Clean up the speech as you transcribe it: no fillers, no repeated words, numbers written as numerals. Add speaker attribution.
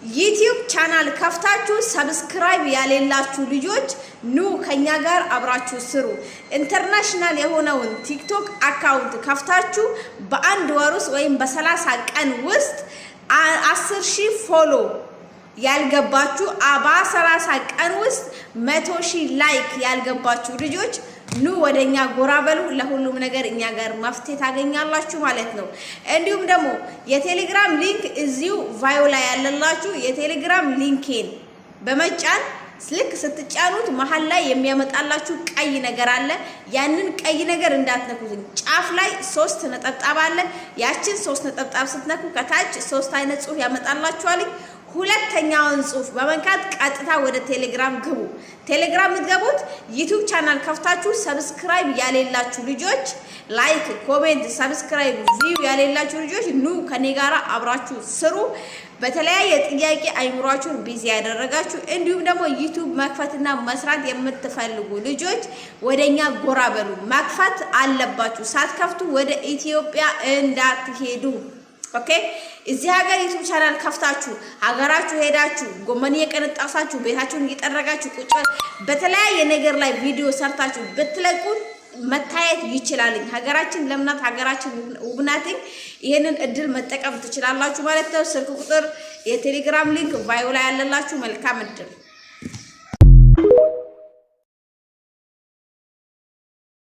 Speaker 1: ዩቲዩብ ቻናል ከፍታችሁ ሰብስክራይብ ያሌላችሁ ልጆች ኑ ከኛ ጋር አብራችሁ ስሩ። ኢንተርናሽናል የሆነውን ቲክቶክ አካውንት ከፍታችሁ በአንድ ወር ውስጥ ወይም በ30 ቀን ውስጥ 10,000 ፎሎ ያልገባችሁ በ30 ቀን ውስጥ 100,000 ላይክ ያልገባችሁ ልጆች ኑ ወደኛ ጎራ በሉ። ለሁሉም ነገር እኛ ጋር መፍትሄ ታገኛላችሁ ማለት ነው። እንዲሁም ደግሞ የቴሌግራም ሊንክ እዚሁ ቫዮ ላይ ያለላችሁ የቴሌግራም ሊንኬን በመጫን ልክ ስትጫኑት መሃል ላይ የሚያመጣላችሁ ቀይ ነገር አለ። ያንን ቀይ ነገር እንዳትነኩት። ጫፍ ላይ 3 ነጠብጣብ አለ። ያችን 3 ነጠብጣብ ስትነኩ ከታች 3 አይነት ጽሁፍ ያመጣላችኋል። ሁለተኛውን ጽሁፍ በመንካት ቀጥታ ወደ ቴሌግራም ግቡ። ቴሌግራም የምትገቡት ዩቲዩብ ቻናል ከፍታችሁ ሰብስክራይብ ያሌላችሁ ልጆች ላይክ፣ ኮሜንት፣ ሰብስክራይብ፣ ቪው ያሌላችሁ ልጆች ኑ ከኔ ጋራ አብራችሁ ስሩ። በተለያየ ጥያቄ አይምሯችሁን ቢዚ ያደረጋችሁ እንዲሁም ደግሞ ዩቲዩብ መክፈትና መስራት የምትፈልጉ ልጆች ወደኛ ጎራ በሉ። መክፈት አለባችሁ። ሳትከፍቱ ወደ ኢትዮጵያ እንዳትሄዱ። ኦኬ። እዚህ ሀገር ዩቲዩብ ቻናል ከፍታችሁ ሀገራችሁ ሄዳችሁ ጎመን እየቀነጣሳችሁ ቤታችሁን እየጠረጋችሁ ቁጭ በተለያየ ነገር ላይ ቪዲዮ ሰርታችሁ ብትለቁ መታየት ይችላል። ሀገራችን ለምናት ሀገራችን ውብናት። ይሄንን እድል መጠቀም ትችላላችሁ ማለት ነው። ስልክ ቁጥር የቴሌግራም ሊንክ ቫዮ ላይ ያለላችሁ። መልካም እድል